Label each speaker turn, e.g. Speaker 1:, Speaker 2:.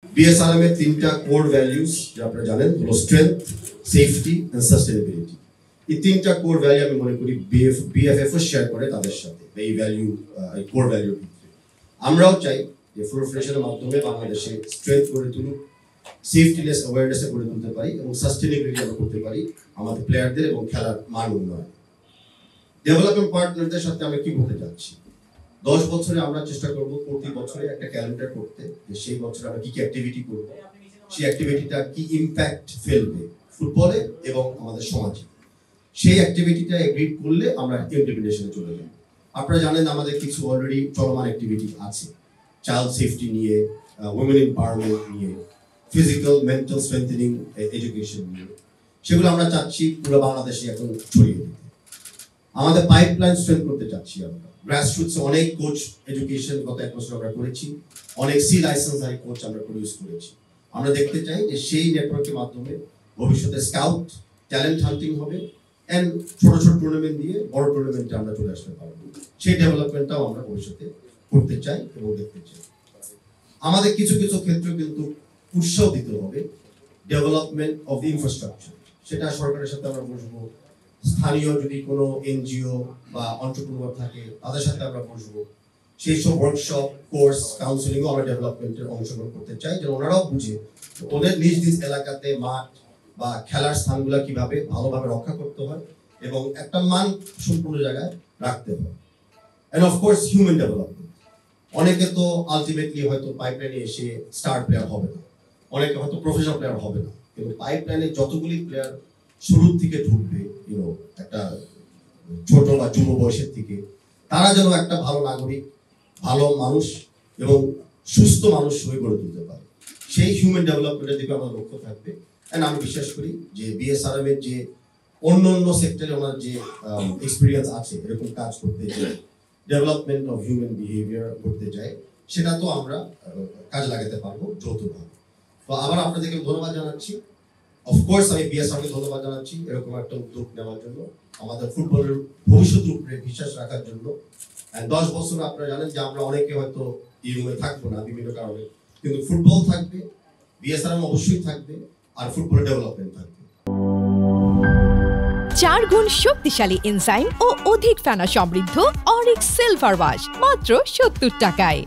Speaker 1: BSRM এর তিনটা core values যা আপনারা জানেন হলো স্ট্রেংথ, সেফটি এন্ড সাস্টেইনেবিলিটি। এই তিনটা কোর ভ্যালু আমি মনে করি BFF ও শেয়ার করে তাদের সাথে এই ভ্যালু এই কোর ভ্যালুর ভিতরে। আমরাও চাই যে ফুড ফ্রেশনের মাধ্যমে বাংলাদেশে স্ট্রেংথ গড়ে তুলুক, সেফটিনেস অ্যাওয়ারনেস গড়ে তুলতে পারি এবং সাস্টেইনেবিলিটি আমরা করতে পারি আমাদের প্লেয়ারদের এবং খেলার মান উন্নয়ন। ডেভেলপমেন্ট পার্টনারদের সাথে আমরা কি করতে যাচ্ছি? 10 বছরে আমরা চেষ্টা করব প্রতি বছরে একটা ক্যালেন্ডার করতে, যে সেই বছরে আমরা কি কি অ্যাক্টিভিটি করব, সেই অ্যাক্টিভিটিটা কি ইমপ্যাক্ট ফেলবে ফুটবলে এবং আমাদের সমাজে। সেই অ্যাক্টিভিটিটা এগ্রিড করলে আমরা ইমপ্লিমেন্টেশনে চলে যাব। আপনারা জানেন আমাদের কিছু অলরেডি চলমান অ্যাক্টিভিটি আছে, চাইল্ড সেফটি নিয়ে, উইমেন এম্পাওয়ারমেন্ট নিয়ে, ফিজিক্যাল মেন্টাল স্ট্রেংথেনিং এডুকেশন নিয়ে। সেগুলো আমরা চাচ্ছি পুরো বাংলাদেশে এখন ছড়িয়ে দিতে। আমাদের পাইপলাইন স্ট্রেংথ করতে চাচ্ছি আমরা। গ্রাসরুটসে অনেক কোচ এডুকেশন গত 1 বছর আমরা করেছি, অনেক সি লাইসেন্সধারী কোচ আমরা প্রডিউস করেছি। আমরা দেখতে চাই যে সেই নেটওয়ার্কের মাধ্যমে ভবিষ্যতে স্কাউট ট্যালেন্ট হান্টিং হবে এন্ড ছোট ছোট টুর্নামেন্ট দিয়ে বড় টুর্নামেন্টে আমরা চলে আসতে পারবো। সেই ডেভেলপমেন্টটাও আমরা ভবিষ্যতে করতে চাই এবং দেখতে চাই। আমাদের কিছু কিছু ক্ষেত্রে কিন্তু উৎসাহ দিতে হবে ডেভেলপমেন্ট অফ দি ইনফ্রাস্ট্রাকচার। সেটা সরকারের সাথে আমরা বসবো, স্থানীয় যদি কোনো এনজিও বা এন্টারপ্রেনিউর থাকে তাদের সাথে আমরা বসবো। সেই সব ওয়ার্কশপ, কোর্স, কাউন্সিলিং আমরা ডেভেলপমেন্টের অংশগ্রহণ করতে চাই, যেন ওনারাও বুঝে ওদের নিজ নিজ এলাকাতে মাঠ বা খেলার স্থানগুলো কিভাবে ভালোভাবে রক্ষা করতে হয় এবং একটা মান সম্পূর্ণ জায়গায় রাখতে হয়। End of course human development. অনেকে তো আলটিমেটলি হয়তো পাইপলাইনে এসে স্টার প্লেয়ার হবে না, অনেকে হয়তো প্রফেশনাল প্লেয়ার হবে না, কিন্তু পাইপলাইনে যতগুলি প্লেয়ার শুরুর থেকে ঢুকবে একটা ছোট বা যুব বয়সের থেকে, তারা যেন একটা ভালো নাগরিক, ভালো মানুষ এবং সুস্থ মানুষ হয়ে গড়ে তুলতে পারে। সেই হিউম্যান ডেভেলপমেন্টের দিকে আমাদের লক্ষ্য থাকবে। এন্ড আমি বিশ্বাস করি যে BSRM এর যে অন্য সেক্টরে ওনার যে এক্সপিরিয়েন্স আছে এরকম কাজ করতে চাই, ডেভেলপমেন্ট অফ হিউম্যান বিহেভিয়ার করতে চাই, সেটা তো আমরা কাজে লাগাতে পারবো যৌথভাবে। তো আবার আপনাদেরকে ধন্যবাদ জানাচ্ছি। অফকোর্স আমি BSRM কে ধন্যবাদ জানাচ্ছি এরকম একটা উদ্যোগ নেওয়ার জন্য, আমাদের ফুটবলের ভবিষ্যতের উপরে বিশ্বাস রাখার জন্য। 10 বছর আপনারা জানেন যে আমরা অনেকে হয়তো এই রুমে থাকবো না বিভিন্ন কারণে, কিন্তু ফুটবল থাকবে, BSRM অবশ্যই থাকবে, আর ফুটবলের ডেভেলপমেন্ট থাকবে।
Speaker 2: 4 গুণ শক্তিশালী এনজাইম ও অধিক ফেনা সমৃদ্ধ অরিক সিলভার ওয়াশ মাত্র 70 টাকায়।